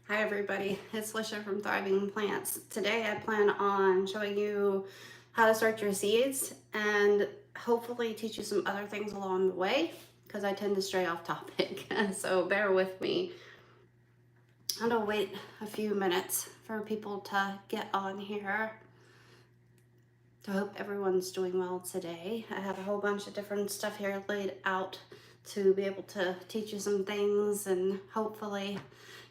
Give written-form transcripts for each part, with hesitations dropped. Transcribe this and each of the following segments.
Hi everybody, it's Lisha from Thriving Plants. Today I plan on showing you how to start your seeds and hopefully teach you some other things along the way because I tend to stray off topic. So bear with me. I'm gonna wait a few minutes for people to get on here. I hope everyone's doing well today. I have a whole bunch of different stuff here laid out to be able to teach you some things and hopefully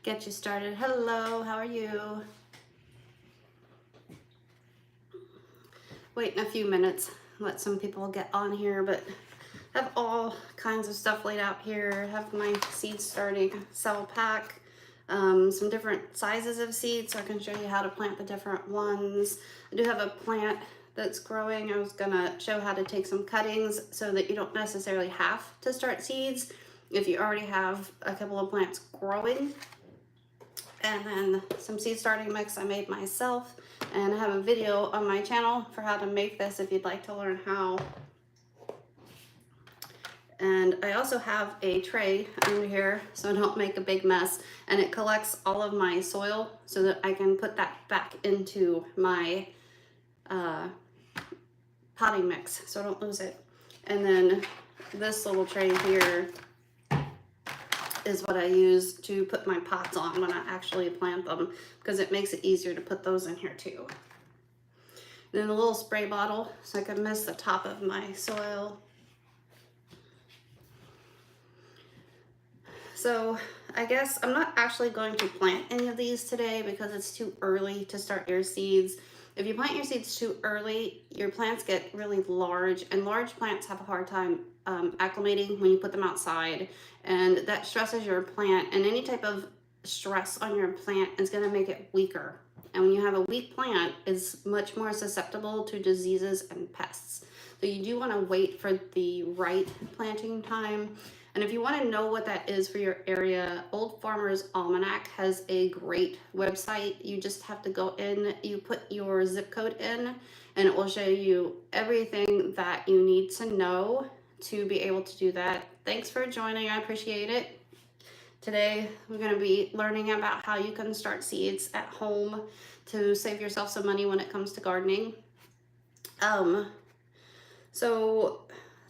get you started. Hello, how are you? Waiting a few minutes, let some people get on here, but I have all kinds of stuff laid out here. I have my seed starting cell pack, some different sizes of seeds so I can show you how to plant the different ones. I do have a plant that's growing. I was gonna show how to take some cuttings so that you don't necessarily have to start seeds if you already have a couple of plants growing. And then some seed starting mix I made myself, and I have a video on my channel for how to make this if you'd like to learn how. And I also have a tray under here so I don't make a big mess, and it collects all of my soil so that I can put that back into my potting mix so I don't lose it. And then this little tray here is what I use to put my pots on when I actually plant them, because it makes it easier to put those in here too. And then a little spray bottle so I can mist the top of my soil. So I guess I'm not actually going to plant any of these today because it's too early to start your seeds. If you plant your seeds too early, your plants get really large, and large plants have a hard time acclimating when you put them outside, and that stresses your plant, and any type of stress on your plant is going to make it weaker. And when you have a weak plant, it's much more susceptible to diseases and pests. So you do want to wait for the right planting time. And if you want to know what that is for your area, Old Farmer's Almanac has a great website. You just have to go in, you put your zip code in, and it will show you everything that you need to know to be able to do that. Thanks for joining, I appreciate it. Today, we're going to be learning about how you can start seeds at home to save yourself some money when it comes to gardening. So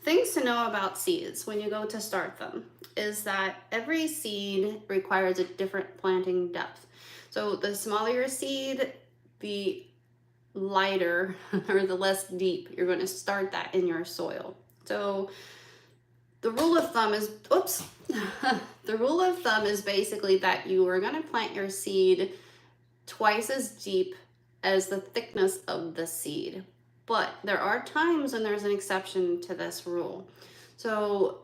things to know about seeds when you go to start them is that every seed requires a different planting depth. So the smaller your seed, the lighter or the less deep you're going to start that in your soil. So the rule of thumb is, the rule of thumb is basically that you are going to plant your seed twice as deep as the thickness of the seed. But there are times when there's an exception to this rule. So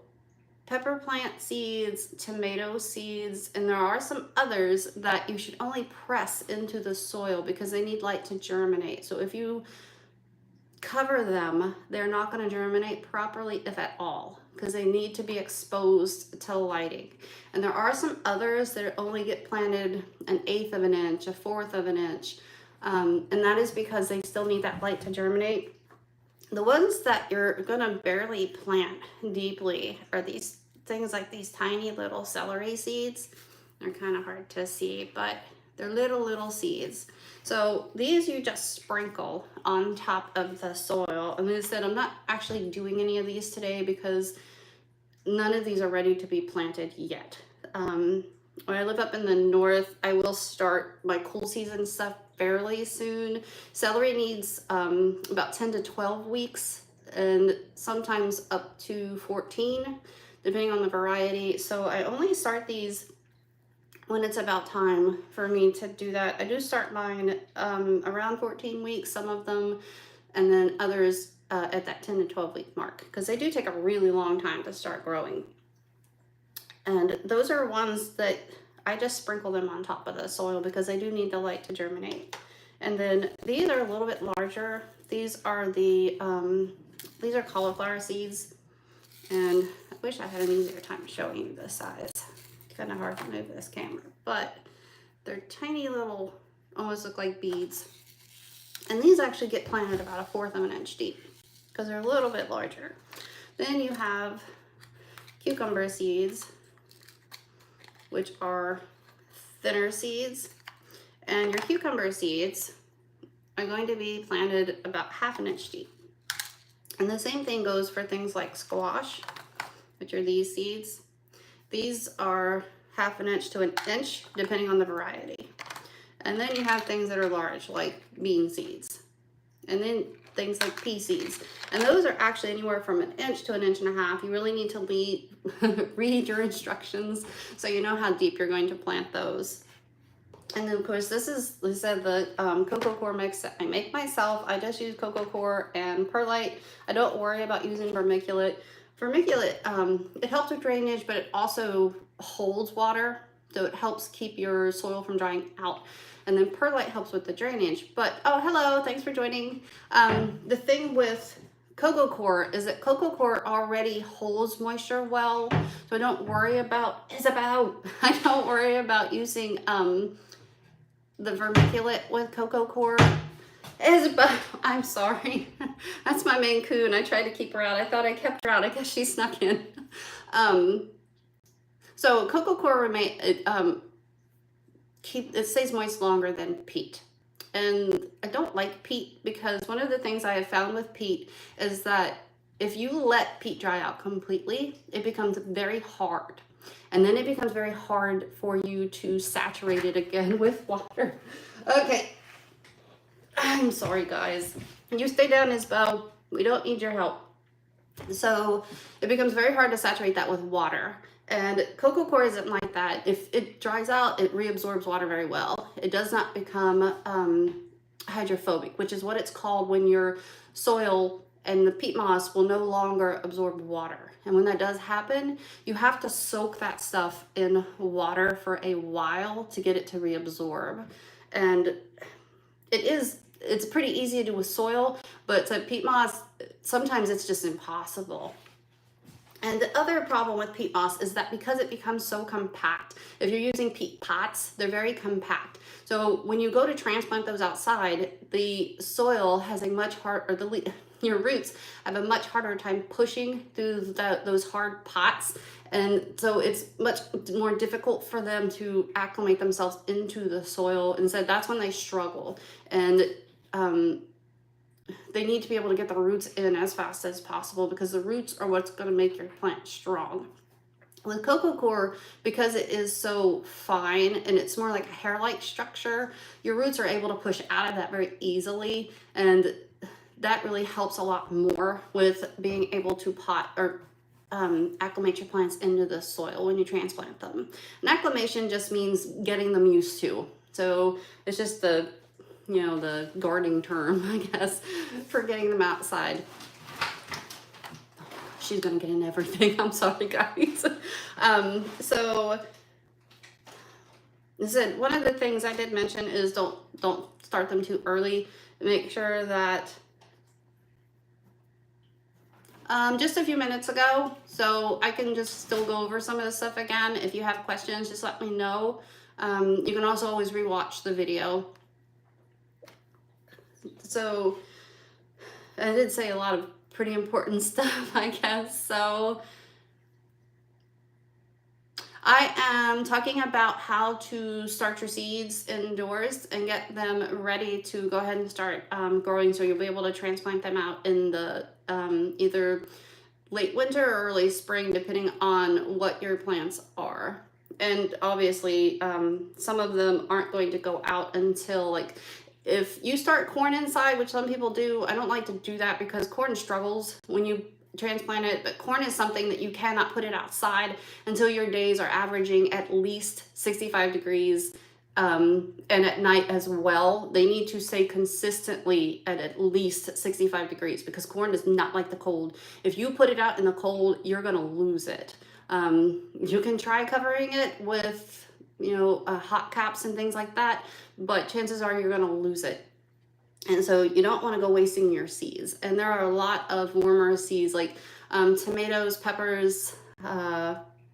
pepper plant seeds, tomato seeds, and there are some others that you should only press into the soil because they need light to germinate. So if you cover them, they're not going to germinate properly, if at all, because they need to be exposed to lighting. And there are some others that only get planted 1/8 of an inch, 1/4 of an inch. And that is because they still need that light to germinate. The ones that you're gonna barely plant deeply are these things like these tiny little celery seeds. They're kind of hard to see, but they're little seeds. So these you just sprinkle on top of the soil. And as I said, I'm not actually doing any of these today because none of these are ready to be planted yet. When I live up in the north, I will start my cool season stuff fairly soon. Celery needs about 10 to 12 weeks and sometimes up to 14, depending on the variety. So I only start these when it's about time for me to do that. I do start mine around 14 weeks, some of them, and then others at that 10 to 12 week mark, because they do take a really long time to start growing. And those are ones that I just sprinkle them on top of the soil because they do need the light to germinate. And then these are a little bit larger. These are these are cauliflower seeds. And I wish I had an easier time showing you the size. Kind of hard to move this camera, but they're tiny little, almost look like beads. And these actually get planted about 1/4 of an inch deep because they're a little bit larger. Then you have cucumber seeds, which are thinner seeds, and your cucumber seeds are going to be planted about 1/2 inch deep. And the same thing goes for things like squash, which are these seeds. These are 1/2 inch to 1 inch, depending on the variety. And then you have things that are large, like bean seeds. And then things like pea seeds. And those are actually anywhere from 1 inch to 1.5 inches. You really need to read your instructions so you know how deep you're going to plant those. And then of course, this is, like I said, the coco coir mix that I make myself. I just use coco coir and perlite. I don't worry about using vermiculite. Vermiculite, it helps with drainage, but it also holds water. So it helps keep your soil from drying out. And then perlite helps with the drainage. But, oh, hello, thanks for joining. The thing with coco coir is that coco coir already holds moisture well. So I don't worry about, I don't worry about using the vermiculite with coco coir. Isabel, I'm sorry. That's my Maine Coon. I tried to keep her out. I thought I kept her out. I guess she snuck in. So coco coir it stays moist longer than peat. And I don't like peat because one of the things I have found with peat is that if you let peat dry out completely, it becomes very hard. And then it becomes very hard for you to saturate it again with water. Okay. I'm sorry, guys. You stay down, Isabel. We don't need your help. So it becomes very hard to saturate that with water. And coco coir isn't like that. If it dries out, it reabsorbs water very well. It does not become hydrophobic, which is what it's called when your soil and the peat moss will no longer absorb water. And when that does happen, you have to soak that stuff in water for a while to get it to reabsorb. And it's pretty easy to do with soil, but to peat moss, sometimes it's just impossible. And the other problem with peat moss is that because it becomes so compact, if you're using peat pots, they're very compact. So when you go to transplant those outside, the soil has a much harder, your roots have a much harder time pushing through those hard pots. And so it's much more difficult for them to acclimate themselves into the soil. And so that's when they struggle. And they need to be able to get the roots in as fast as possible because the roots are what's going to make your plant strong. With coco coir, because it is so fine and it's more like a hair-like structure, your roots are able to push out of that very easily, and that really helps a lot more with being able to acclimate your plants into the soil when you transplant them. And acclimation just means getting them used to. So it's just the gardening term, I guess, for getting them outside. She's gonna get in everything. I'm sorry, guys. So listen, one of the things I did mention is don't start them too early. Make sure that just a few minutes ago, so I can just still go over some of the stuff again. If you have questions, just let me know. You can also always rewatch the video. So I did say a lot of pretty important stuff, I guess. So I am talking about how to start your seeds indoors and get them ready to go ahead and start growing, so you'll be able to transplant them out in the either late winter or early spring, depending on what your plants are. And obviously some of them aren't going to go out until, like, if you start corn inside, which some people do, I don't like to do that because corn struggles when you transplant it, but corn is something that you cannot put it outside until your days are averaging at least 65 degrees, and at night as well. They need to stay consistently at least 65 degrees because corn does not like the cold. If you put it out in the cold, you're gonna lose it. You can try covering it with hot caps and things like that, but chances are you're going to lose it. And so you don't want to go wasting your seeds. And there are a lot of warmer seeds like tomatoes, peppers,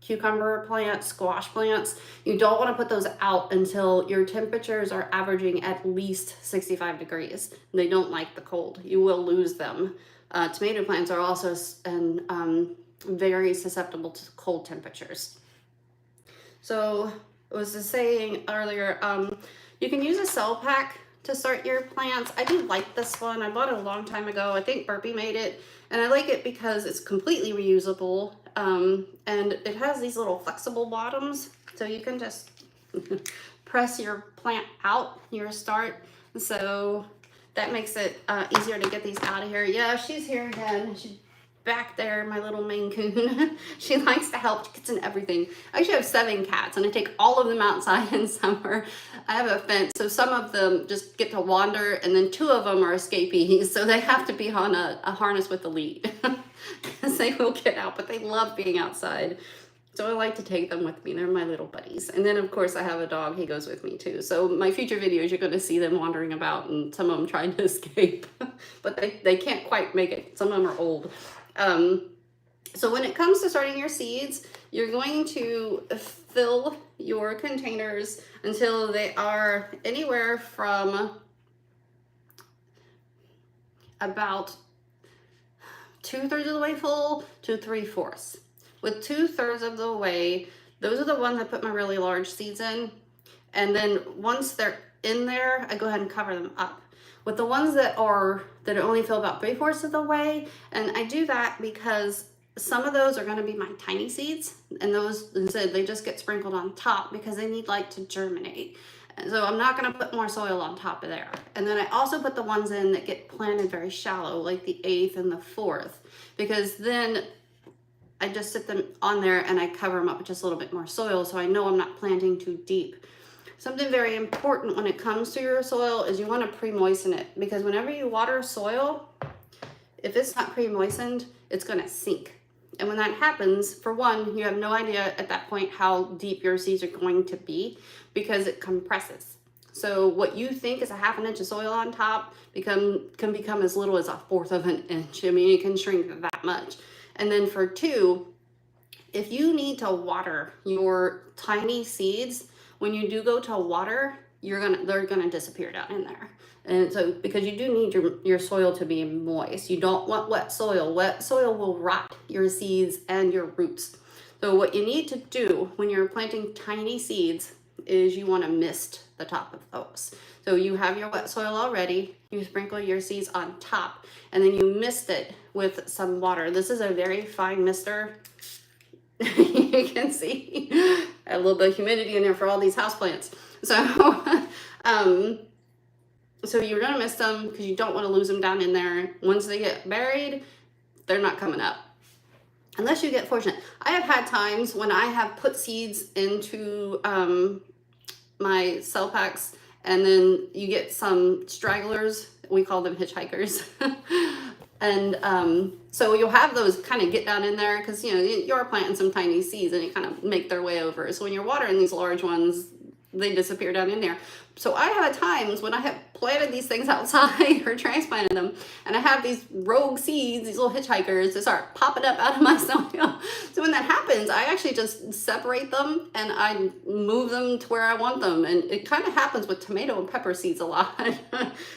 cucumber plants, squash plants. You don't want to put those out until your temperatures are averaging at least 65 degrees. They don't like the cold. You will lose them. Tomato plants are also very susceptible to cold temperatures. So was saying earlier, you can use a cell pack to start your plants. I do like this one. I bought it a long time ago. I think Burpee made it, and I like it because it's completely reusable, and it has these little flexible bottoms, so you can just press your plant out, your start. So that makes it easier to get these out of here. Yeah, she's here again. She's back there, my little Maine Coon. She likes to help. She gets in everything. I actually have 7 cats, and I take all of them outside in summer. I have a fence, so some of them just get to wander, and then 2 of them are escapees, so they have to be on a harness with a lead because they will get out, but they love being outside. So I like to take them with me. They're my little buddies. And then of course I have a dog. He goes with me too. So my future videos, you're going to see them wandering about and some of them trying to escape, but they can't quite make it. Some of them are old. So when it comes to starting your seeds, you're going to fill your containers until they are anywhere from about 2/3 of the way full to 3/4. With 2/3 of the way, those are the ones I put my really large seeds in. And then once they're in there, I go ahead and cover them up. With the ones that only fill about 3/4 of the way, and I do that because some of those are going to be my tiny seeds, and those instead they just get sprinkled on top because they need light to germinate. And so I'm not going to put more soil on top of there. And then I also put the ones in that get planted very shallow, like the 8th and the 4th, because then I just sit them on there and I cover them up with just a little bit more soil, so I know I'm not planting too deep. Something very important when it comes to your soil is you want to pre-moisten it, because whenever you water soil, if it's not pre-moistened, it's going to sink. And when that happens, for one, you have no idea at that point how deep your seeds are going to be because it compresses. So what you think is a 1/2 inch of soil on top can become as little as 1/4 of an inch. I mean, it can shrink that much. And then for 2, if you need to water your tiny seeds, when you do go to water, they're gonna disappear down in there. And so because you do need your soil to be moist, you don't want wet soil. Wet soil will rot your seeds and your roots. So what you need to do when you're planting tiny seeds is you want to mist the top of those. So you have your wet soil already, you sprinkle your seeds on top, and then you mist it with some water. This is a very fine mister. You can see a little bit of humidity in there for all these houseplants. So, so you're gonna mist them because you don't want to lose them down in there. Once they get buried, they're not coming up. Unless you get fortunate. I have had times when I have put seeds into my cell packs, and then you get some stragglers. We call them hitchhikers. And so you'll have those kind of get down in there because you're planting some tiny seeds and they kind of make their way over. So when you're watering these large ones, they disappear down in there. So I have times when I have planted these things outside or transplanted them, and I have these rogue seeds, these little hitchhikers, that start popping up out of my soil. So when that happens, I actually just separate them and I move them to where I want them. And it kind of happens with tomato and pepper seeds a lot.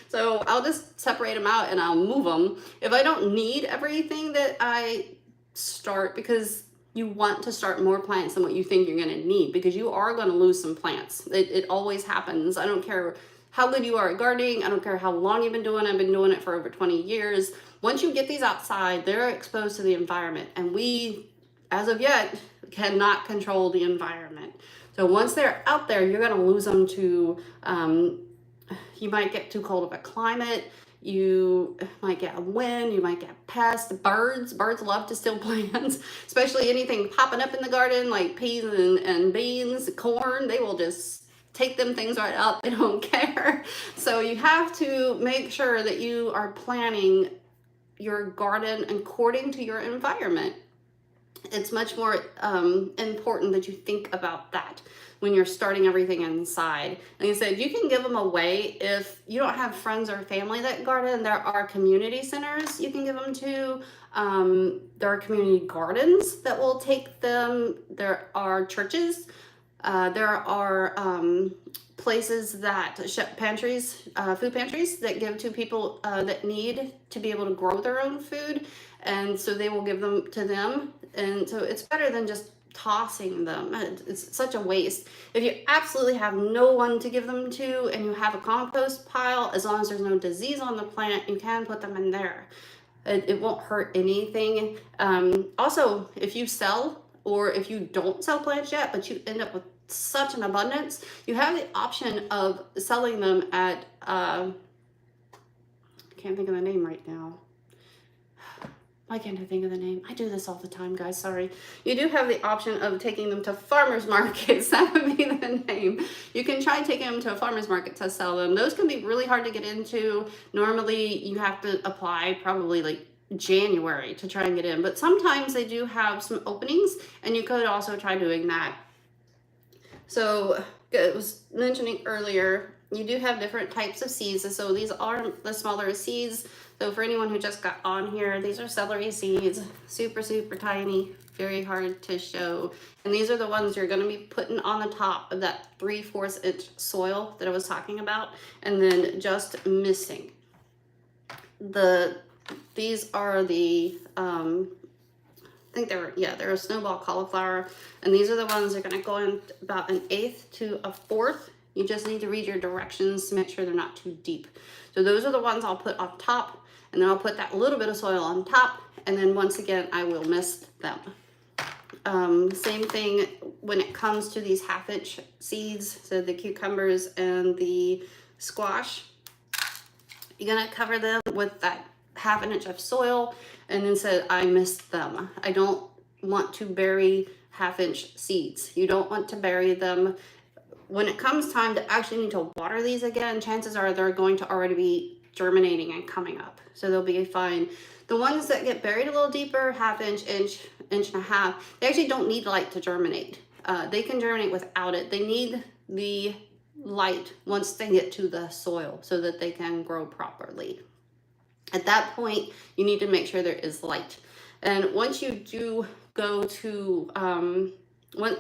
So I'll just separate them out and I'll move them. If I don't need everything that I start, because you want to start more plants than what you think you're going to need, because you are going to lose some plants. It always happens. I don't care how good you are at gardening. I don't care how long you've been doing it. I've been doing it for over 20 years. Once you get these outside, they're exposed to the environment, and we, as of yet, cannot control the environment. So once they're out there, you're going to lose them to, you might get too cold of a climate. You might get a wind, you might get pests, birds love to steal plants, especially anything popping up in the garden like peas and beans, corn. They will just take them things right up. They don't care. So you have to make sure that you are planning your garden according to your environment. It's much more important that you think about that when you're starting everything inside. Like I said, you can give them away if you don't have friends or family that garden. There are community centers you can give them to. There are community gardens that will take them. There are churches. There are places that pantries, food pantries that give to people that need to be able to grow their own food, and so they will give them to them. And so it's better than just tossing them. It's such a waste. If you absolutely have no one to give them to and you have a compost pile, as long as there's no disease on the plant, you can put them in there. It won't hurt anything. Also, if you sell, or if you don't sell plants yet, but you end up with such an abundance, you have the option of selling them at, I can't think of the name right now. Why can't I think of the name? I do this all the time, guys, sorry. You do have the option of taking them to farmers markets. That would be the name. You can try taking them to a farmers market to sell them. Those can be really hard to get into. Normally, you have to apply probably like January to try and get in, but sometimes they do have some openings, and you could also try doing that. So I was mentioning earlier, you do have different types of seeds. So these are the smaller seeds. So for anyone who just got on here, these are celery seeds, super, super tiny, very hard to show. And these are the ones you're gonna be putting on the top of that 3/4 inch soil that I was talking about, and then just missing. These are the, I think they're a snowball cauliflower, and these are the ones that are gonna go in about 1/8 to 1/4. You just need to read your directions to make sure they're not too deep. So those are the ones I'll put on top, and then I'll put that little bit of soil on top, and then once again, I will mist them. Same thing when it comes to these 1/2 inch seeds, so the cucumbers and the squash. You're gonna cover them with that 1/2 inch of soil, and then say, I missed them. I don't want to bury 1/2 inch seeds. You don't want to bury them. When it comes time to actually need to water these again, chances are they're going to already be germinating and coming up. So they'll be fine. The ones that get buried a little deeper, 1/2 inch, inch and a half, they actually don't need light to germinate. They can germinate without it. They need the light once they get to the soil so that they can grow properly. At that point, you need to make sure there is light. And once you do go to,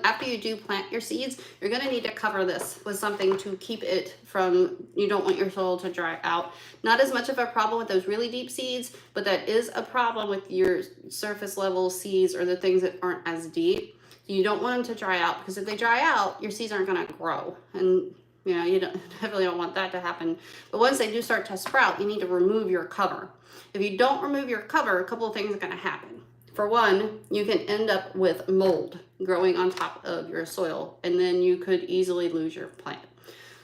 after you do plant your seeds, you're gonna need to cover this with something to keep it from, you don't want your soil to dry out. Not as much of a problem with those really deep seeds, but that is a problem with your surface level seeds or the things that aren't as deep. You don't want them to dry out, because if they dry out, your seeds aren't gonna grow. And you know, you definitely don't want that to happen. But once they do start to sprout, you need to remove your cover. If you don't remove your cover, a couple of things are gonna happen. For one, you can end up with mold growing on top of your soil, and then you could easily lose your plant.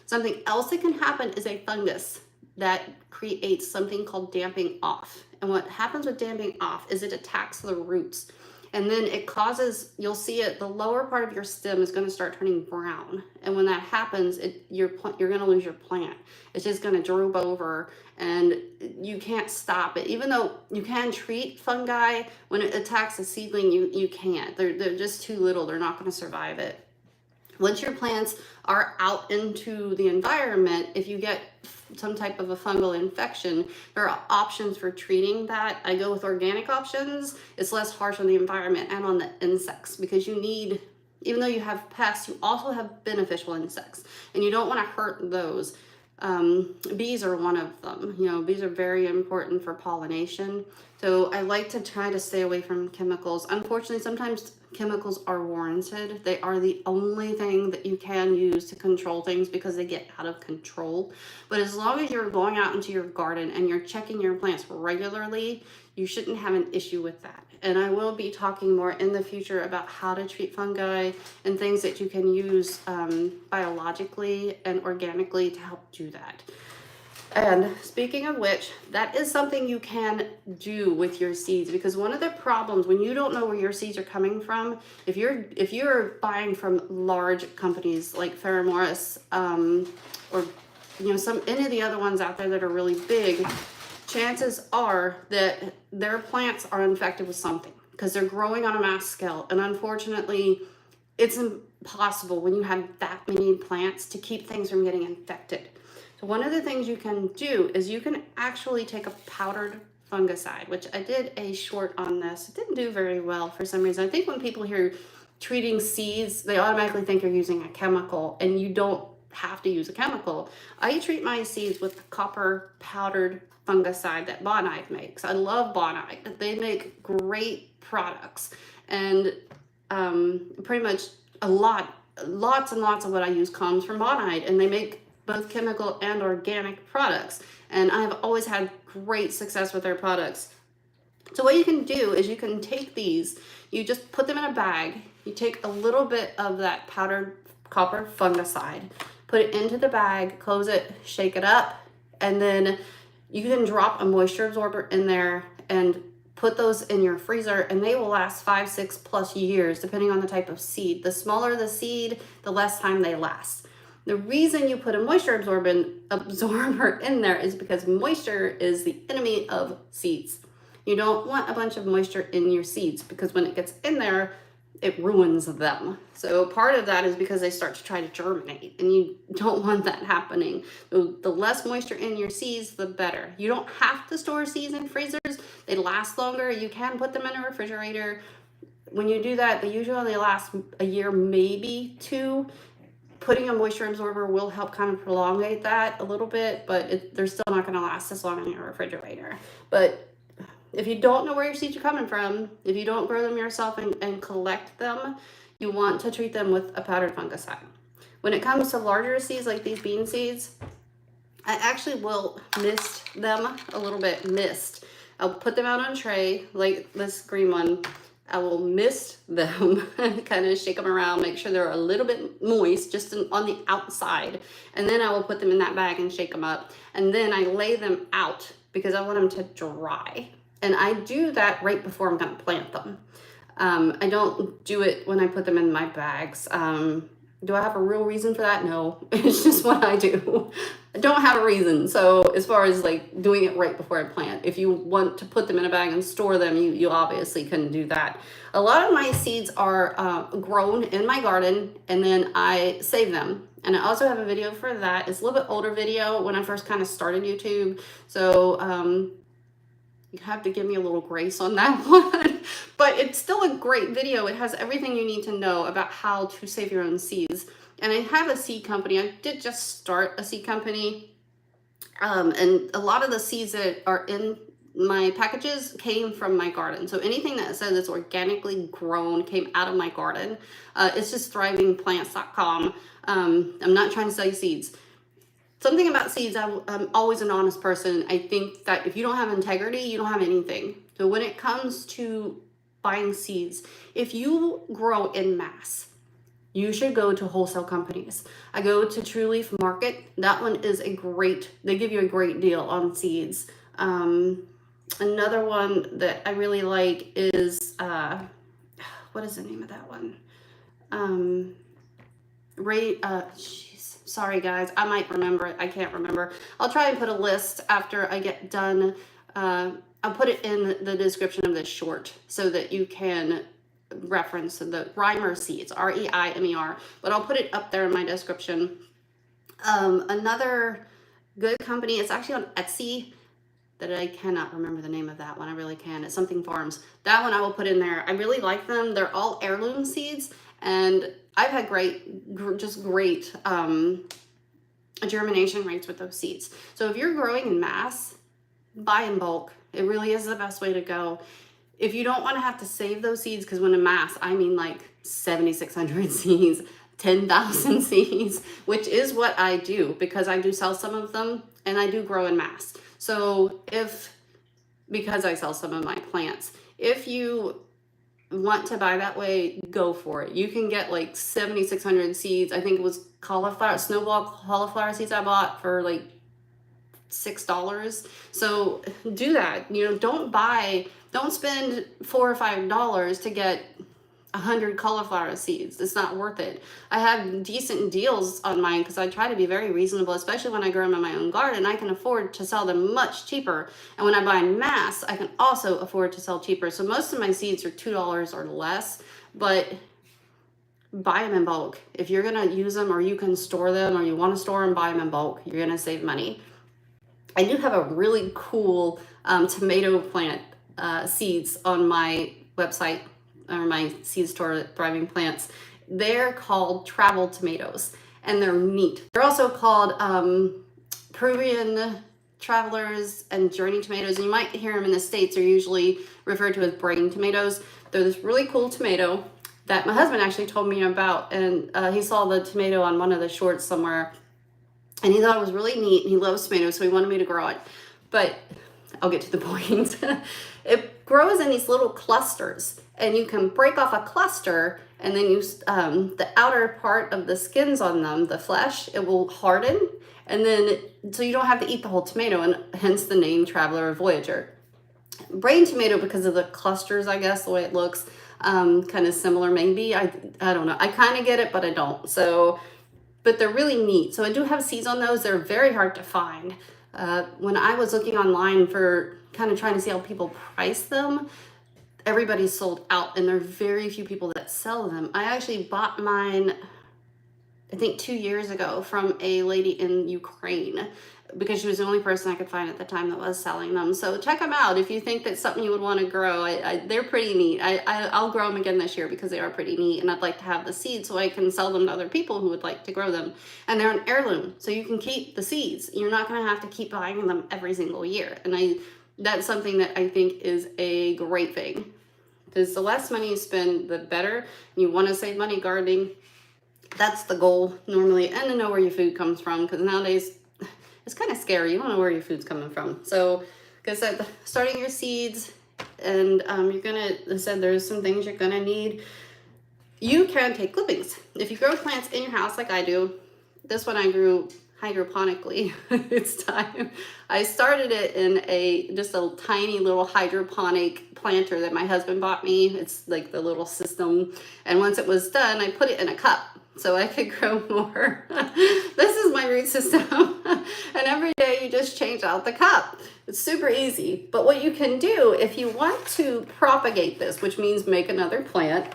Something else that can happen is a fungus that creates something called damping off. And what happens with damping off is it attacks the roots. And then it causes, you'll see it, the lower part of your stem is going to start turning brown. And when that happens, you're going to lose your plant. It's just going to droop over, and you can't stop it. Even though you can treat fungi, when it attacks a seedling, you can't. They're just too little. They're not going to survive it. Once your plants are out into the environment, if you get some type of a fungal infection, there are options for treating that. I go with organic options. It's less harsh on the environment and on the insects, because you need, even though you have pests, you also have beneficial insects, and you don't want to hurt those. Bees are one of them. You know, bees are very important for pollination. So I like to try to stay away from chemicals. Unfortunately, sometimes chemicals are warranted. They are the only thing that you can use to control things, because they get out of control. But as long as you're going out into your garden and you're checking your plants regularly, you shouldn't have an issue with that. And I will be talking more in the future about how to treat fungi and things that you can use biologically and organically to help do that. And speaking of which, that is something you can do with your seeds, because one of the problems when you don't know where your seeds are coming from, if you're buying from large companies like Ferramorris, or any of the other ones out there that are really big, chances are that their plants are infected with something, because they're growing on a mass scale. And unfortunately, it's impossible when you have that many plants to keep things from getting infected. So one of the things you can do is you can actually take a powdered fungicide, which I did a short on this. It didn't do very well for some reason. I think when people hear treating seeds, they automatically think you're using a chemical, and you don't have to use a chemical. I treat my seeds with the copper powdered fungicide that Bonide makes. I love Bonide. They make great products, and pretty much lots and lots of what I use comes from Bonide, and they make both chemical and organic products. And I've always had great success with their products. So what you can do is you can take these, you just put them in a bag, you take a little bit of that powdered copper fungicide, put it into the bag, close it, shake it up, and then you can drop a moisture absorber in there and put those in your freezer, and they will last 5, 6+ years, depending on the type of seed. The smaller the seed, the less time they last. The reason you put a moisture absorber in there is because moisture is the enemy of seeds. You don't want a bunch of moisture in your seeds, because when it gets in there, it ruins them. So part of that is because they start to try to germinate, and you don't want that happening. The less moisture in your seeds, the better. You don't have to store seeds in freezers. They last longer. You can put them in a refrigerator. When you do that, they usually only last a year, maybe 2. Putting a moisture absorber will help kind of prolongate that a little bit, but they're still not going to last as long in your refrigerator. But if you don't know where your seeds are coming from, if you don't grow them yourself and collect them, you want to treat them with a powdered fungicide. When it comes to larger seeds like these bean seeds, I actually will mist them a little bit. I'll put them out on a tray, like this green one. I will mist them, kind of shake them around, make sure they're a little bit moist, just on the outside. And then I will put them in that bag and shake them up. And then I lay them out because I want them to dry. And I do that right before I'm going to plant them. I don't do it when I put them in my bags. Do I have a real reason for that? No, it's just what I do. I don't have a reason. So as far as like doing it right before I plant, if you want to put them in a bag and store them, you obviously can do that. A lot of my seeds are grown in my garden, and then I save them. And I also have a video for that. It's a little bit older video when I first kind of started YouTube. So you have to give me a little grace on that one, but it's still a great video. It has everything you need to know about how to save your own seeds. And I have a seed company. I did just start a seed company. And a lot of the seeds that are in my packages came from my garden. So anything that says it's organically grown came out of my garden. It's just thrivingplants.com. I'm not trying to sell you seeds. Something about seeds, I'm always an honest person. I think that if you don't have integrity, you don't have anything. So when it comes to buying seeds, if you grow in mass, you should go to wholesale companies. I go to True Leaf Market. That one is they give you a great deal on seeds. Another one that I really like is, what is the name of that one? Sorry guys, I might remember it. I can't remember. I'll try and put a list after I get done. I'll put it in the description of this short so that you can reference the Reimer seeds, R-E-I-M-E-R, but I'll put it up there in my description. Another good company, it's actually on Etsy, that I cannot remember the name of that one. I really can. It's something farms. That one I will put in there. I really like them. They're all heirloom seeds, and I've had great germination rates with those seeds. So if you're growing in mass, buy in bulk. It really is the best way to go. If you don't want to have to save those seeds, because when in mass, I mean like 7,600 seeds, 10,000 seeds, which is what I do, because I do sell some of them and I do grow in mass. So because I sell some of my plants, if you want to buy that way, go for it. You can get like 7,600 seeds. I think it was snowball cauliflower seeds I bought for like $6. So do that. Don't spend $4 or $5 to get 100 cauliflower seeds. It's not worth it. I have decent deals on mine because I try to be very reasonable, especially when I grow them in my own garden. I can afford to sell them much cheaper. And when I buy in mass, I can also afford to sell cheaper. So most of my seeds are $2 or less, but buy them in bulk. If you're going to use them, or you can store them, or you want to store them, buy them in bulk. You're going to save money. I do have a really cool tomato plant seeds on my website, or my seed store, Thriving Plants. They're called travel tomatoes, and they're neat. They're also called Peruvian travelers and journey tomatoes, and you might hear them in the States. They're usually referred to as brain tomatoes. They're this really cool tomato. that my husband actually told me about, and he saw the tomato on one of the shorts somewhere, and he thought it was really neat, and he loves tomatoes, so he wanted me to grow it. But I'll get to the point. It grows in these little clusters, and you can break off a cluster, and then the outer part of the skins on them, the flesh, it will harden, and then so you don't have to eat the whole tomato, and hence the name Traveler or Voyager. Brain tomato, because of the clusters, I guess, the way it looks, kind of similar maybe. I don't know. I kind of get it, but I don't. So, but they're really neat. So I do have seeds on those. They're very hard to find. When I was looking online for kind of trying to see how people price them, everybody's sold out, and there are very few people that sell them. I actually bought mine, I think 2 years ago, from a lady in Ukraine, because she was the only person I could find at the time that was selling them. So check them out if you think that's something you would want to grow. They're pretty neat. I'll grow them again this year because they are pretty neat, and I'd like to have the seeds so I can sell them to other people who would like to grow them. And they're an heirloom, so you can keep the seeds. You're not going to have to keep buying them every single year. And that's something that I think is a great thing, because the less money you spend, the better. You want to save money gardening. That's the goal normally, and to know where your food comes from, because nowadays it's kind of scary. You don't know where your food's coming from. So, like I said, starting your seeds, and you're gonna, I said there's some things you're gonna need. You can take clippings. If you grow plants in your house like I do, this one I grew hydroponically. It's time. I started it in just a tiny little hydroponic planter that my husband bought me. It's like the little system. And once it was done, I put it in a cup so I could grow more. This is my root system. And every day you just change out the cup. It's super easy. But what you can do if you want to propagate this, which means make another plant,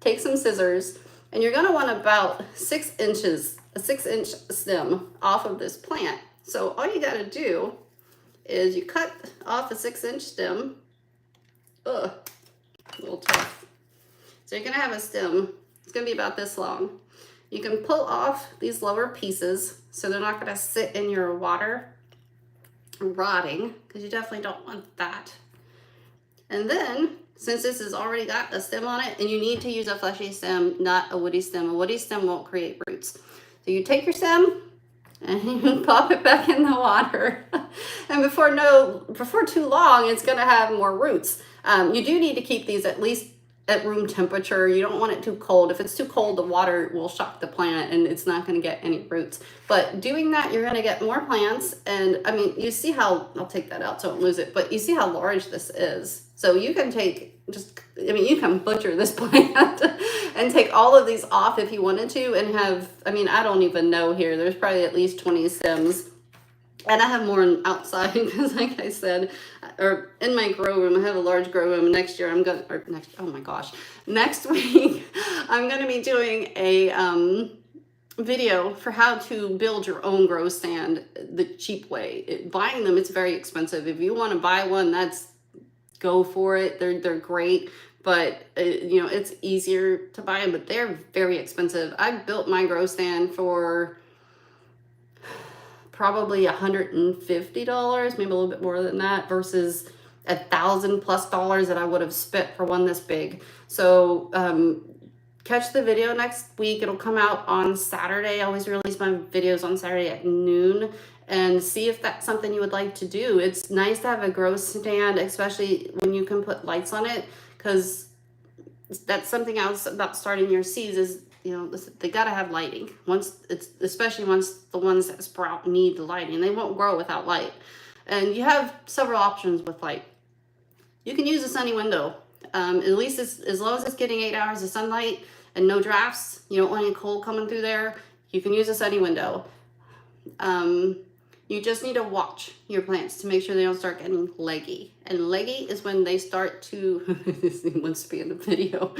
take some scissors, and you're gonna want about 6 inches, a 6-inch stem off of this plant. So all you gotta do is you cut off a 6-inch stem. Ugh, a little tough. So you're gonna have a stem, it's gonna be about this long. You can pull off these lower pieces so they're not gonna sit in your water rotting, because you definitely don't want that. And then, since this has already got a stem on it, and you need to use a fleshy stem, not a woody stem. A woody stem won't create roots. So you take your stem and you pop it back in the water. And before too long, it's gonna have more roots. You do need to keep these at least at room temperature. You don't want it too cold. If it's too cold, the water will shock the plant and it's not gonna get any roots. But doing that, you're gonna get more plants. And I mean, you see how, I'll take that out so I don't lose it, but you see how large this is. So you can take you can butcher this plant and take all of these off if you wanted to, and have, I don't even know here, there's probably at least 20 stems. And I have more outside because, like I said, or in my grow room, I have a large grow room. Next week, I'm going to be doing a video for how to build your own grow stand the cheap way. Buying them, it's very expensive. If you want to buy one, go for it. They're great, but it's easier to buy them, but they're very expensive. I built my grow stand for probably $150, maybe a little bit more than that, versus $1,000+ that I would have spent for one this big. So catch the video next week. It'll come out on Saturday. I always release my videos on Saturday at noon, and see if that's something you would like to do. It's nice to have a grow stand, especially when you can put lights on it, because that's something else about starting your seeds is, they gotta have lighting. Especially once the ones that sprout need the lighting. They won't grow without light. And you have several options with light. You can use a sunny window. At least as long as it's getting 8 hours of sunlight and no drafts, you don't want any cold coming through there, you can use a sunny window. You just need to watch your plants to make sure they don't start getting leggy. And leggy is when they start to, this wants to be in the video,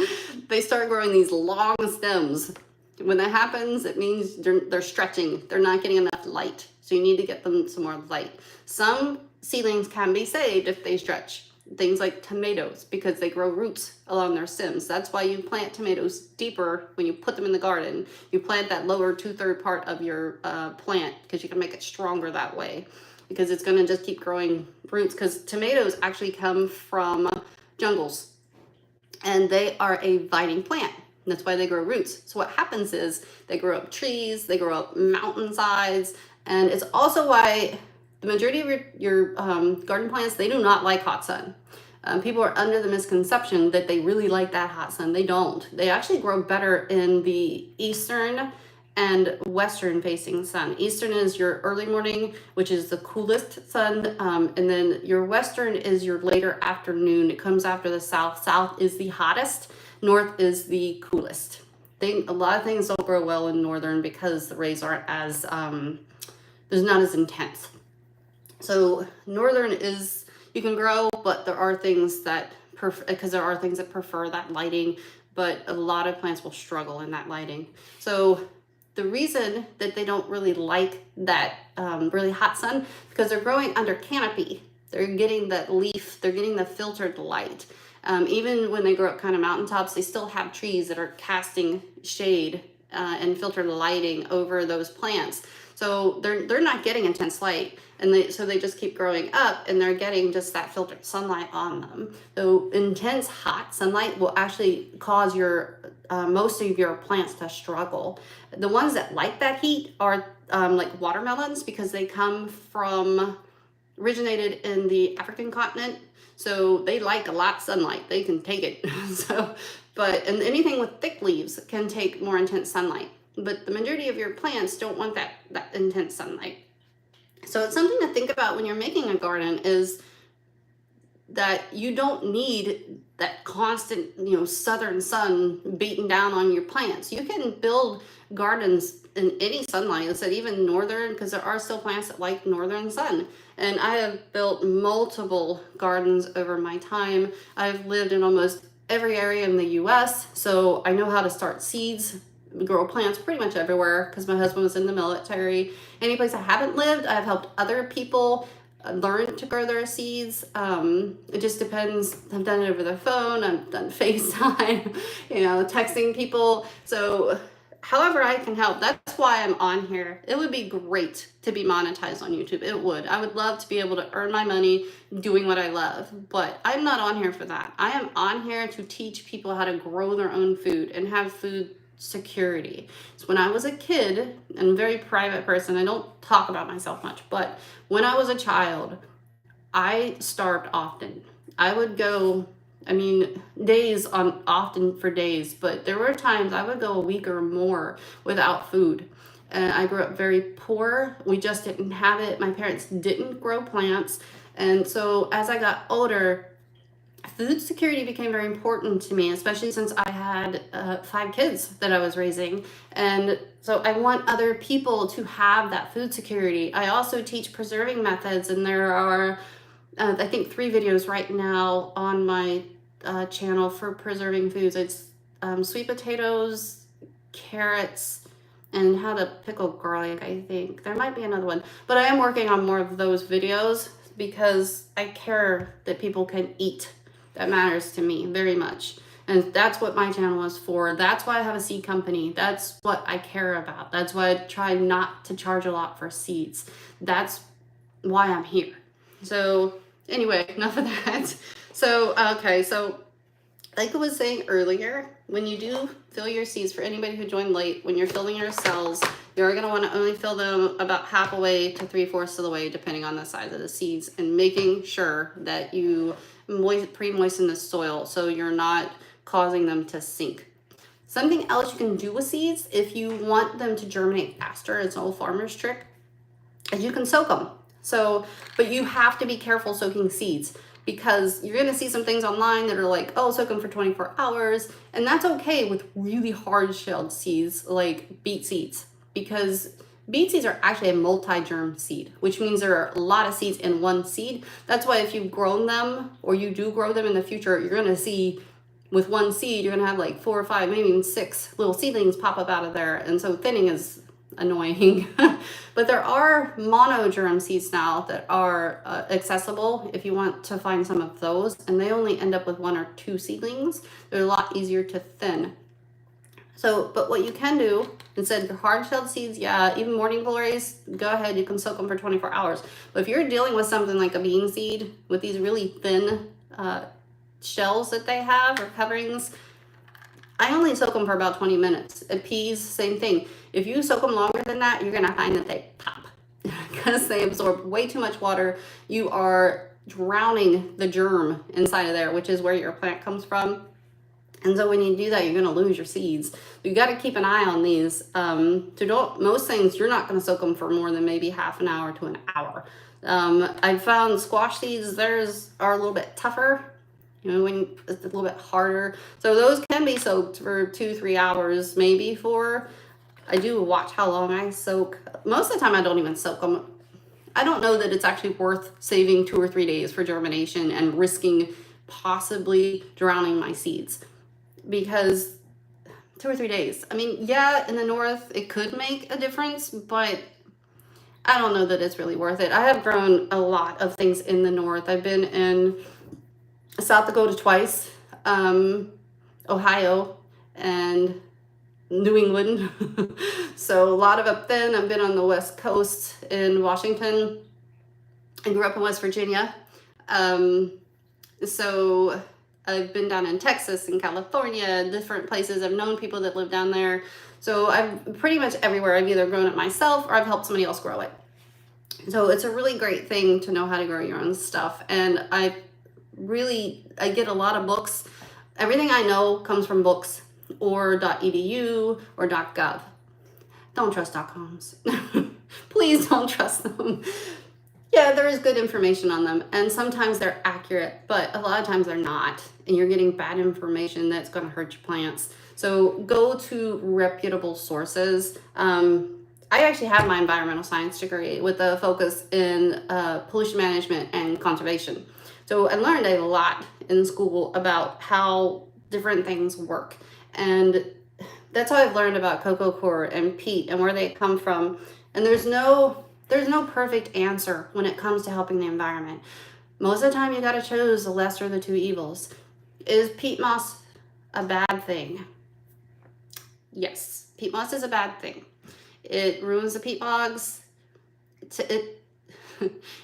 they start growing these long stems. When that happens, it means they're stretching. They're not getting enough light. So you need to get them some more light. Some seedlings can be saved if they stretch. Things like tomatoes, because they grow roots along their stems. That's why you plant tomatoes deeper when you put them in the garden. You plant that lower 2/3 part of your plant, because you can make it stronger that way, because it's going to just keep growing roots, because tomatoes actually come from jungles, and they are a vining plant. That's why they grow roots. So what happens is they grow up trees, they grow up mountainsides, and it's also why the majority of your garden plants, they do not like hot sun. People are under the misconception that they really like that hot sun. They don't. They actually grow better in the eastern and western facing sun. Eastern is your early morning, which is the coolest sun, and then your western is your later afternoon. It comes after the south. South is the hottest, north is the coolest. A lot of things don't grow well in northern because the rays aren't as there's not as intense. So northern is, you can grow, but there are things that prefer that lighting, but a lot of plants will struggle in that lighting. So the reason that they don't really like that really hot sun, because they're growing under canopy. They're getting that leaf, they're getting the filtered light. Even when they grow up kind of mountaintops, they still have trees that are casting shade and filtered lighting over those plants. So they're not getting intense light, and so they just keep growing up, and they're getting just that filtered sunlight on them. So intense hot sunlight will actually cause most of your plants to struggle. The ones that like that heat are like watermelons, because they originated in the African continent. So they like a lot of sunlight. They can take it. And anything with thick leaves can take more intense sunlight. But the majority of your plants don't want that intense sunlight. So it's something to think about when you're making a garden, is that you don't need that constant, southern sun beating down on your plants. You can build gardens in any sunlight. I said even northern, because there are still plants that like northern sun. And I have built multiple gardens over my time. I've lived in almost every area in the US, so I know how to start seeds, grow plants pretty much everywhere, because my husband was in the military. Any place I haven't lived, I've helped other people learn to grow their seeds. It just depends. I've done it over the phone, I've done FaceTime, texting people. So however I can help, that's why I'm on here. It would be great to be monetized on YouTube. It would. I would love to be able to earn my money doing what I love, but I'm not on here for that. I am on here to teach people how to grow their own food and have food security. So when I was a kid, and a very private person, I don't talk about myself much, but when I was a child, I starved often. I would go, often for days, but there were times I would go a week or more without food. And I grew up very poor. We just didn't have it. My parents didn't grow plants. And so as I got older, food security became very important to me, especially since I had 5 kids that I was raising. And so I want other people to have that food security. I also teach preserving methods, and there are, I think, 3 videos right now on my channel for preserving foods. It's sweet potatoes, carrots, and how to pickle garlic, I think. There might be another one. But I am working on more of those videos because I care that people can eat. That matters to me very much. And that's what my channel is for. That's why I have a seed company. That's what I care about. That's why I try not to charge a lot for seeds. That's why I'm here. So anyway, enough of that. So, okay, so like I was saying earlier, when you do fill your seeds, for anybody who joined late, when you're filling your cells, you're going to want to only fill them about half a way to 3/4 of the way, depending on the size of the seeds, and making sure that you pre-moisten the soil so you're not causing them to sink. Something else you can do with seeds, if you want them to germinate faster, it's an old farmer's trick, is you can soak them. But you have to be careful soaking seeds, because you're going to see some things online that are like, oh, soak them for 24 hours. And that's okay with really hard shelled seeds like beet seeds, because beet seeds are actually a multi-germ seed, which means there are a lot of seeds in one seed. That's why if you've grown them, or you do grow them in the future, you're going to see with one seed, you're going to have like 4 or 5, maybe even 6 little seedlings pop up out of there. And so thinning is annoying. But there are monogerm seeds now that are accessible if you want to find some of those, and they only end up with 1 or 2 seedlings. They're a lot easier to thin. So, but what you can do, instead of hard-shelled seeds, yeah, even morning glories, go ahead, you can soak them for 24 hours. But if you're dealing with something like a bean seed with these really thin shells that they have, or coverings, I only soak them for about 20 minutes. Peas, same thing. If you soak them longer than that, you're gonna find that they pop because they absorb way too much water. You are drowning the germ inside of there, which is where your plant comes from. And so when you do that, you're going to lose your seeds. You got to keep an eye on these. Most things, you're not going to soak them for more than maybe half an hour to an hour. I found squash seeds, theirs are a little bit tougher. When it's a little bit harder. So those can be soaked for 2-3 hours, maybe 4. I do watch how long I soak. Most of the time, I don't even soak them. I don't know that it's actually worth saving 2 or 3 days for germination and risking possibly drowning my seeds, because 2 or 3 days. I mean, yeah, in the north, it could make a difference, but I don't know that it's really worth it. I have grown a lot of things in the north. I've been in South Dakota twice, Ohio, and New England. So a lot of up then. I've been on the West Coast in Washington. I grew up in West Virginia. So I've been down in Texas and California, different places. I've known people that live down there. So I'm pretty much everywhere. I've either grown it myself or I've helped somebody else grow it. So it's a really great thing to know how to grow your own stuff. And I get a lot of books. Everything I know comes from books or .edu or .gov. Don't trust .coms. Please don't trust them. Yeah, there is good information on them, and sometimes they're accurate, but a lot of times they're not, and you're getting bad information that's going to hurt your plants. So go to reputable sources. I actually have my environmental science degree with a focus in pollution management and conservation. So I learned a lot in school about how different things work, and that's how I've learned about coco coir and peat and where they come from. And there's no perfect answer when it comes to helping the environment. Most of the time, you got to choose the lesser of the two evils. Is peat moss a bad thing? Yes, peat moss is a bad thing. It ruins the peat bogs.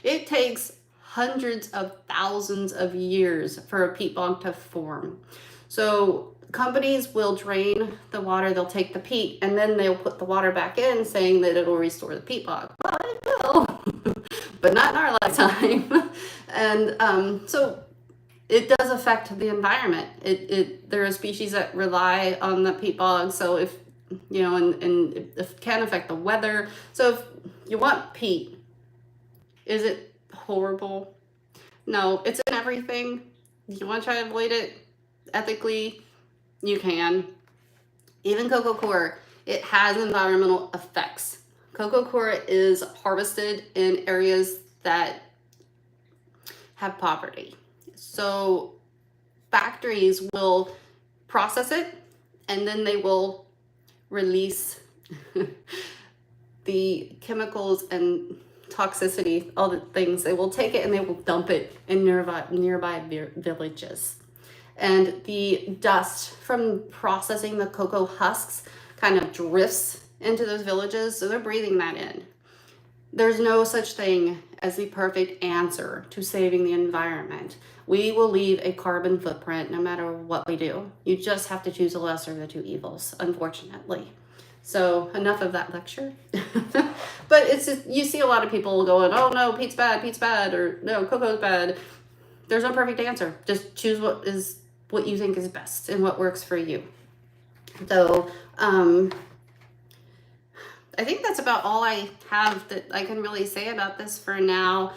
It takes hundreds of thousands of years for a peat bog to form. So companies will drain the water, they'll take the peat, and then they'll put the water back in saying that it'll restore the peat bog. Well, it will, but not in our lifetime. And so it does affect the environment. There are species that rely on the peat bog, so if, and it can affect the weather. So if you want peat, is it horrible? No, it's in everything. You want to try to avoid it ethically, you can. Even coco coir, it has environmental effects. Coco coir is harvested in areas that have poverty. So factories will process it, and then they will release the chemicals and toxicity, all the things. They will take it and they will dump it in nearby villages. And the dust from processing the cocoa husks kind of drifts into those villages, so they're breathing that in. There's no such thing as the perfect answer to saving the environment. We will leave a carbon footprint no matter what we do. You just have to choose the lesser of the two evils, unfortunately. So enough of that lecture. But it's just, you see a lot of people going, oh no, peat's bad, or no, cocoa's bad. There's no perfect answer. Just choose what you think is best and what works for you. So I think that's about all I have that I can really say about this for now.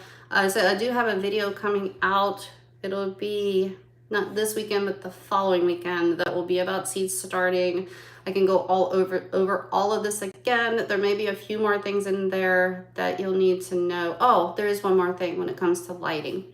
So I do have a video coming out. It'll be not this weekend, but the following weekend, that will be about seed starting. I can go all over all of this again. There may be a few more things in there that you'll need to know. Oh, there is one more thing when it comes to lighting.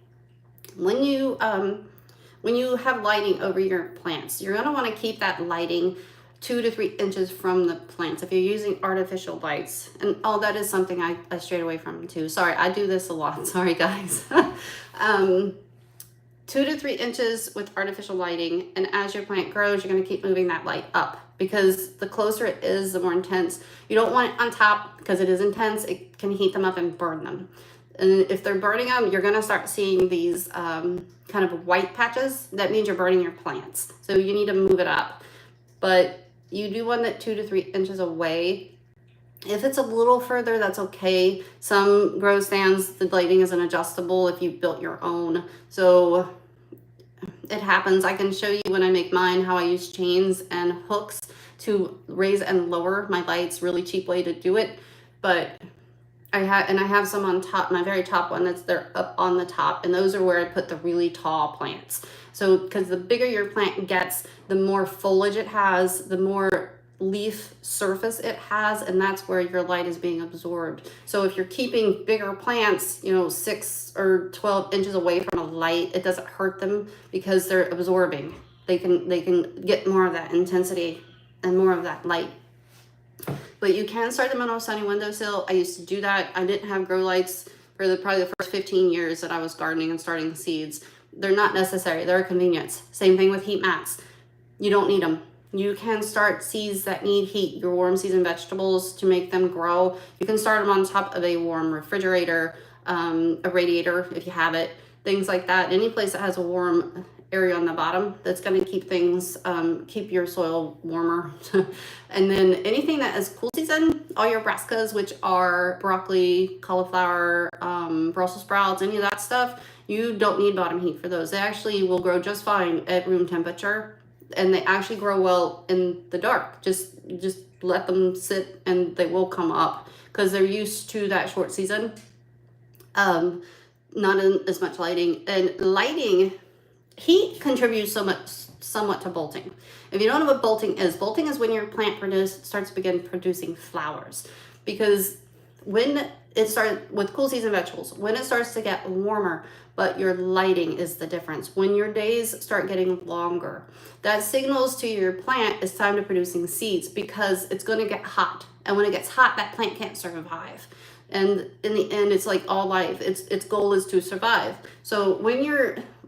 When you have lighting over your plants, you're gonna wanna keep that lighting 2 to 3 inches from the plants if you're using artificial lights. And that is something I strayed away from too. Sorry, I do this a lot. Sorry, guys. 2 to 3 inches with artificial lighting, and as your plant grows, you're going to keep moving that light up, because the closer it is, the more intense. You don't want it on top because it is intense. It can heat them up and burn them. And if they're burning them, you're going to start seeing these kind of white patches. That means you're burning your plants. So you need to move it up. but you do want it 2 to 3 inches away. If it's a little further, that's okay. Some grow stands, the lighting isn't adjustable if you built your own. So it happens. I can show you when I make mine how I use chains and hooks to raise and lower my lights. Really cheap way to do it. But I have some on top, my very top one that's there up on the top, and those are where I put the really tall plants. So because the bigger your plant gets, the more foliage it has, the more leaf surface it has, and that's where your light is being absorbed. So if you're keeping bigger plants, 6 or 12 inches away from a light, it doesn't hurt them because they're absorbing. They can get more of that intensity and more of that light. But you can start them on a sunny windowsill. I used to do that. I didn't have grow lights for probably the first 15 years that I was gardening and starting seeds. They're not necessary. They're a convenience. Same thing with heat mats. You don't need them. You can start seeds that need heat, your warm season vegetables, to make them grow. You can start them on top of a warm refrigerator, a radiator if you have it, things like that. Any place that has a warm area on the bottom, that's going to keep things, keep your soil warmer. And then anything that is cool season, all your brassicas, which are broccoli, cauliflower, Brussels sprouts, any of that stuff, you don't need bottom heat for those. They actually will grow just fine at room temperature, and they actually grow well in the dark. Just let them sit and they will come up because they're used to that short season. Not in as much lighting, and lighting, heat contributes somewhat to bolting. If you don't know what bolting is when your plant starts to begin producing flowers. Because when it starts with cool season vegetables, when it starts to get warmer, but your lighting is the difference. When your days start getting longer, that signals to your plant it's time to producing seeds, because it's going to get hot. And when it gets hot, that plant can't survive. And in the end, it's like all life. Its goal is to survive. So when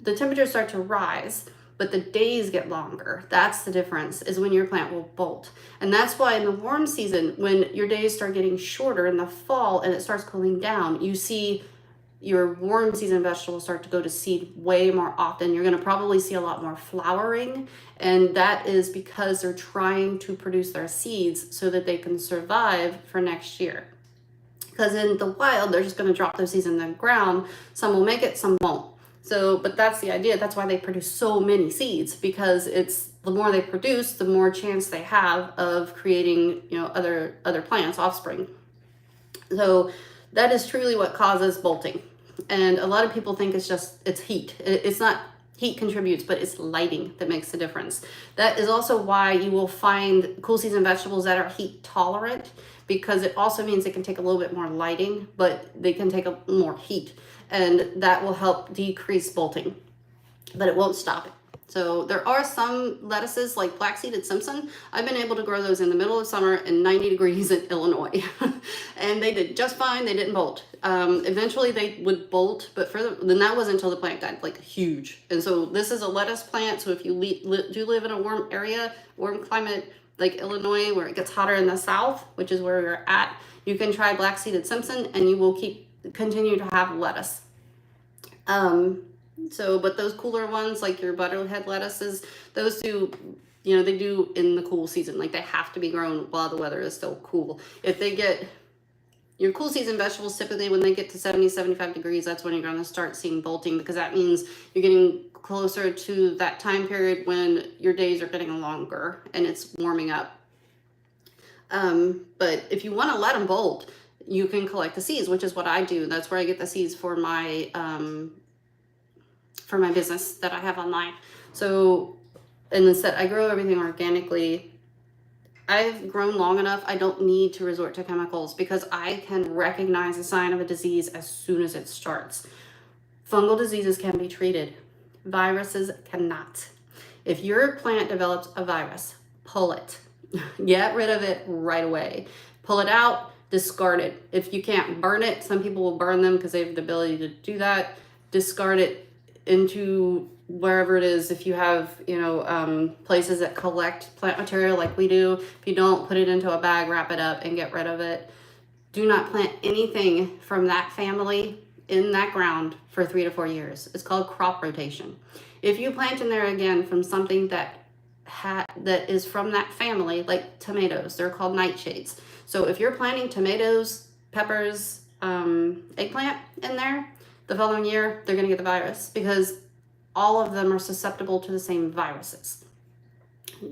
the temperatures start to rise, but the days get longer, that's the difference, is when your plant will bolt. And that's why in the warm season, when your days start getting shorter in the fall and it starts cooling down, you see your warm season vegetables start to go to seed way more often. You're going to probably see a lot more flowering, and that is because they're trying to produce their seeds so that they can survive for next year. Because in the wild, they're just going to drop those seeds in the ground. Some will make it, some won't. So, but that's the idea. That's why they produce so many seeds, because it's the more they produce, the more chance they have of creating, other plants, offspring. So that is truly what causes bolting. And a lot of people think it's heat. It's not. Heat contributes, but it's lighting that makes the difference. That is also why you will find cool season vegetables that are heat tolerant, because it also means they can take a little bit more lighting, but they can take more heat, and that will help decrease bolting, but it won't stop it. So there are some lettuces like black-seeded Simpson. I've been able to grow those in the middle of summer in 90 degrees in Illinois. And they did just fine. They didn't bolt. Eventually they would bolt, but then that wasn't until the plant got like huge. And so this is a lettuce plant. So if you do live in a warm area, warm climate like Illinois, where it gets hotter in the south, which is where you're at, you can try black-seeded Simpson and you will continue to have lettuce. But those cooler ones, like your butterhead lettuces, those do, they do in the cool season. Like they have to be grown while the weather is still cool. If they get, your cool season vegetables, typically when they get to 70, 75 degrees, that's when you're going to start seeing bolting, because that means you're getting closer to that time period when your days are getting longer and it's warming up. But if you want to let them bolt, you can collect the seeds, which is what I do. That's where I get the seeds for my business that I have online. So, and instead I grow everything organically. I've grown long enough, I don't need to resort to chemicals, because I can recognize a sign of a disease as soon as it starts. Fungal diseases can be treated. Viruses cannot. If your plant develops a virus, pull it. Get rid of it right away. Pull it out, discard it. If you can't burn it, some people will burn them because they have the ability to do that. Discard it into wherever it is. If you have, places that collect plant material like we do, if you don't, put it into a bag, wrap it up and get rid of it. Do not plant anything from that family in that ground for 3 to 4 years. It's called crop rotation. If you plant in there again from something that that is from that family, like tomatoes. They're called nightshades. So if you're planting tomatoes, peppers, eggplant in there, the following year they're going to get the virus because all of them are susceptible to the same viruses.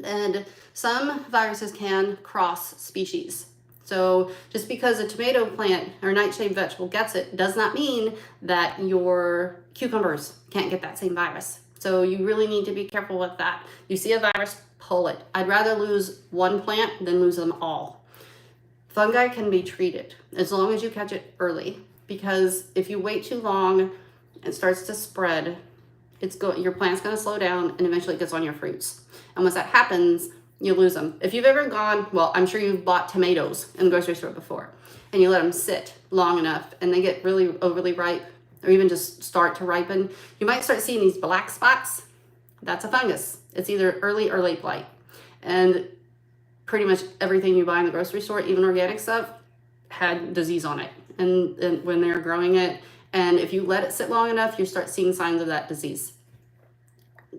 And some viruses can cross species. So just because a tomato plant or nightshade vegetable gets it does not mean that your cucumbers can't get that same virus. So you really need to be careful with that. You see a virus, pull it. I'd rather lose one plant than lose them all. Fungi can be treated as long as you catch it early, because if you wait too long, it starts to spread. Your plant's going to slow down, and eventually it gets on your fruits. And once that happens, you lose them. If you've ever gone, well, I'm sure you've bought tomatoes in the grocery store before, and you let them sit long enough and they get really overly ripe, or even just start to ripen, you might start seeing these black spots. That's a fungus. It's either early or late blight. And pretty much everything you buy in the grocery store, even organic stuff, had disease on it. And when they're growing it, and if you let it sit long enough, you start seeing signs of that disease.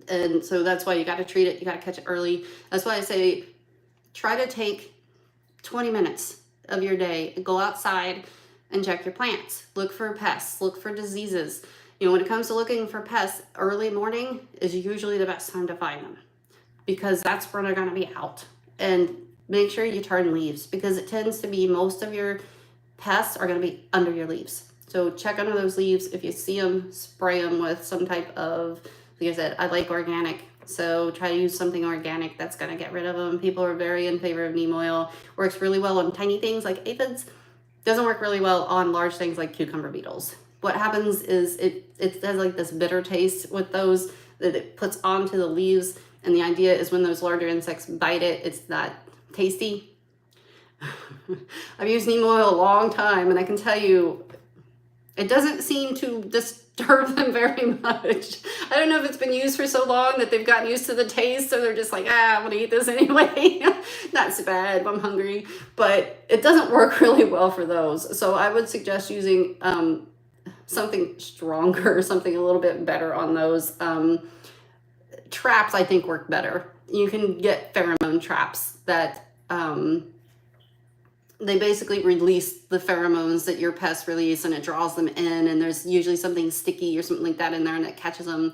And so that's why you got to treat it. You got to catch it early. That's why I say try to take 20 minutes of your day, go outside and check your plants. Look for pests, look for diseases. You know, when it comes to looking for pests, early morning is usually the best time to find them, because that's when they're going to be out. And make sure you turn leaves, because it tends to be most of your pests are going to be under your leaves. So check under those leaves. If you see them, spray them with some type of, like I said, I like organic. So try to use something organic that's going to get rid of them. People are very in favor of neem oil. Works really well on tiny things like aphids. Doesn't work really well on large things like cucumber beetles. What happens is it has like this bitter taste with those that it puts onto the leaves. And the idea is when those larger insects bite it, it's not tasty. I've used neem oil a long time, and I can tell you, it doesn't seem to disturb them very much. I don't know if it's been used for so long that they've gotten used to the taste, so they're just like, I'm gonna eat this anyway. Not so bad, I'm hungry. But it doesn't work really well for those. So I would suggest using something stronger, something a little bit better on those. Traps, I think, work better. You can get pheromone traps that they basically release the pheromones that your pests release, and it draws them in, and there's usually something sticky or something like that in there, and it catches them.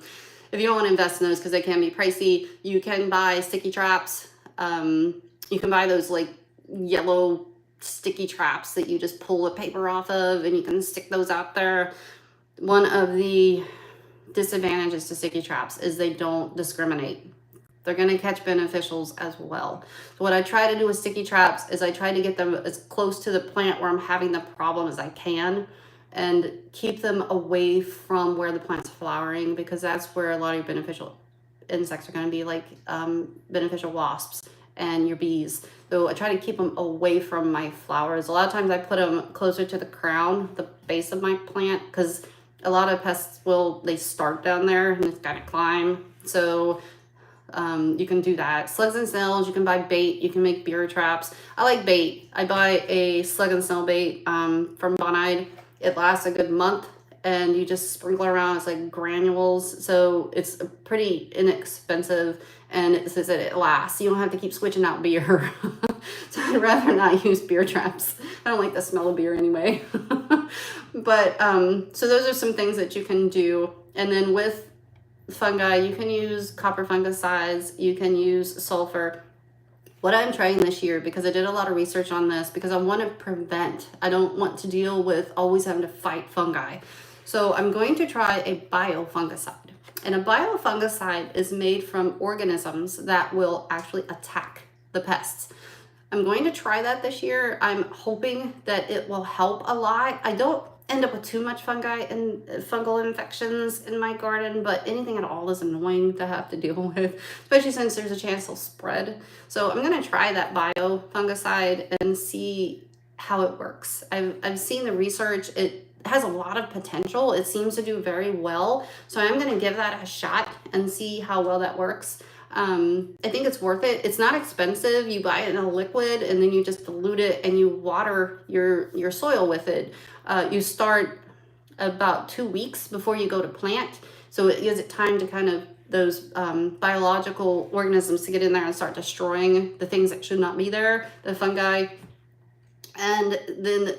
If you don't want to invest in those because they can be pricey, you can buy sticky traps. You can buy those like yellow sticky traps that you just pull the paper off of, and you can stick those out there. One of the disadvantages to sticky traps is they don't discriminate. They're going to catch beneficials as well. So what I try to do with sticky traps is I try to get them as close to the plant where I'm having the problem as I can, and keep them away from where the plant's flowering, because that's where a lot of your beneficial insects are going to be, like beneficial wasps and your bees. So I try to keep them away from my flowers. A lot of times I put them closer to the crown, the base of my plant, because a lot of pests they start down there and it's got to climb. So you can do that. Slugs and snails, you can buy bait, you can make beer traps. I like bait. I buy a slug and snail bait from Bonide. It lasts a good month, and you just sprinkle around. It's like granules, so it's pretty inexpensive, and it says that it lasts. You don't have to keep switching out beer. So I'd rather not use beer traps. I don't like the smell of beer anyway. But so those are some things that you can do. And then with fungi, you can use copper fungicides, you can use sulfur. What I'm trying this year, because I did a lot of research on this, because I want to prevent, I don't want to deal with always having to fight fungi. So I'm going to try a biofungicide. And a biofungicide is made from organisms that will actually attack the pests. I'm going to try that this year. I'm hoping that it will help a lot. I don't end up with too much fungi and fungal infections in my garden, but anything at all is annoying to have to deal with, especially since there's a chance they'll spread. So I'm going to try that biofungicide and see how it works. I've seen the research. It has a lot of potential. It seems to do very well. So I'm going to give that a shot and see how well that works. I think it's worth it. It's not expensive. You buy it in a liquid, and then you just dilute it and you water your soil with it. You start about 2 weeks before you go to plant. So it gives it time to kind of those biological organisms to get in there and start destroying the things that should not be there, the fungi. And then,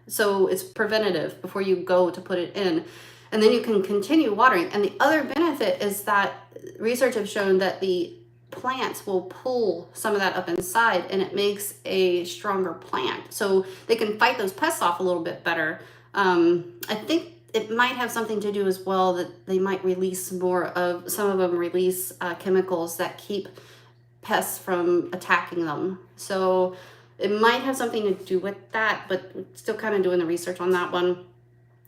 so it's preventative before you go to put it in. And then you can continue watering. And the other benefit is that research has shown that the plants will pull some of that up inside, and it makes a stronger plant. So they can fight those pests off a little bit better. I think it might have something to do as well that they might release more of, some of them release chemicals that keep pests from attacking them. So it might have something to do with that, but still kind of doing the research on that one.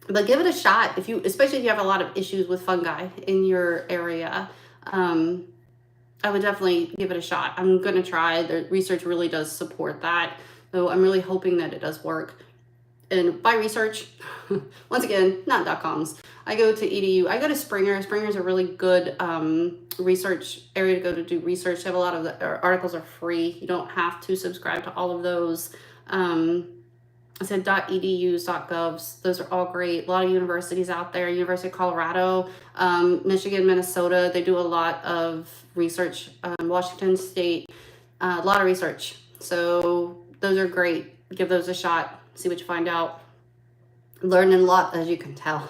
But give it a shot if you, especially if you have a lot of issues with fungi in your area. I would definitely give it a shot. I'm going to try. The research really does support that. So I'm really hoping that it does work. And by research, once again, not .coms. I go to EDU. I go to Springer. Springer's a really good research area to go to do research. They have a lot of the articles are free. You don't have to subscribe to all of those. I said .edus, .govs. Those are all great. A lot of universities out there. University of Colorado, Michigan, Minnesota. They do a lot of research. Washington State, a lot of research. So those are great. Give those a shot. See what you find out. Learning a lot, as you can tell.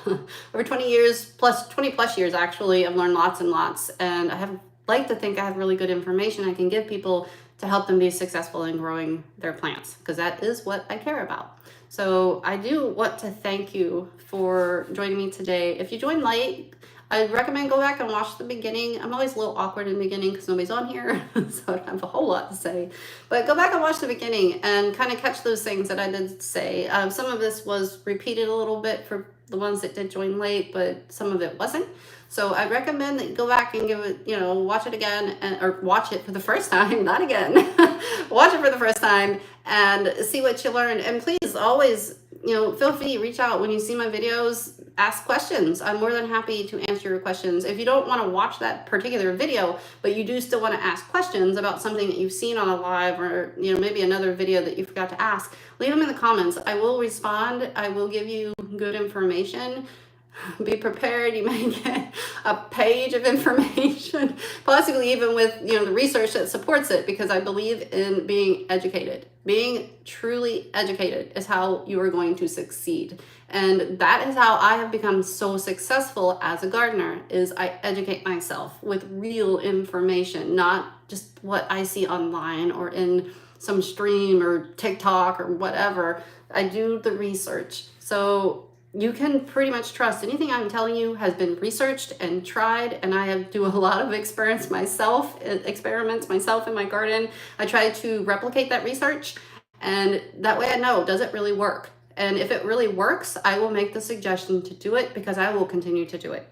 Over 20 years, 20 plus years actually, I've learned lots and lots. And I have like to think I have really good information I can give people to help them be successful in growing their plants, because that is what I care about. So I do want to thank you for joining me today. If you joined late, I recommend go back and watch the beginning. I'm always a little awkward in the beginning because nobody's on here, so I don't have a whole lot to say. But go back and watch the beginning and kind of catch those things that I did say. Some of this was repeated a little bit for the ones that did join late, but some of it wasn't. So I recommend that you go back and give it, watch it again, or watch it for the first time, not again. Watch it for the first time and see what you learned. And please always, feel free to reach out when you see my videos. Ask questions. I'm more than happy to answer your questions. If you don't want to watch that particular video, but you do still want to ask questions about something that you've seen on a live, or maybe another video that you forgot to ask, leave them in the comments. I will respond. I will give you good information. Be prepared. You may get a page of information, possibly even with the research that supports it, because I believe in being educated. Being truly educated is how you are going to succeed. And that is how I have become so successful as a gardener, is I educate myself with real information, not just what I see online or in some stream or TikTok or whatever. I do the research. So you can pretty much trust anything I'm telling you has been researched and tried, and I do a lot of experiments myself in my garden. I try to replicate that research, and that way I know, does it really work? And if it really works, I will make the suggestion to do it, because I will continue to do it.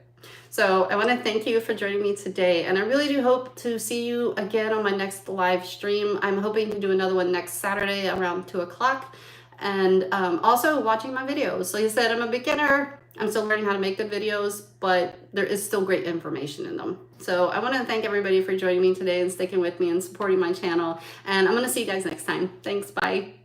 So I want to thank you for joining me today, and I really do hope to see you again on my next live stream. I'm hoping to do another one next Saturday around 2 o'clock. And also watching my videos. Like I said, I'm a beginner. I'm still learning how to make good videos, but there is still great information in them. So I want to thank everybody for joining me today and sticking with me and supporting my channel. And I'm going to see you guys next time. Thanks. Bye.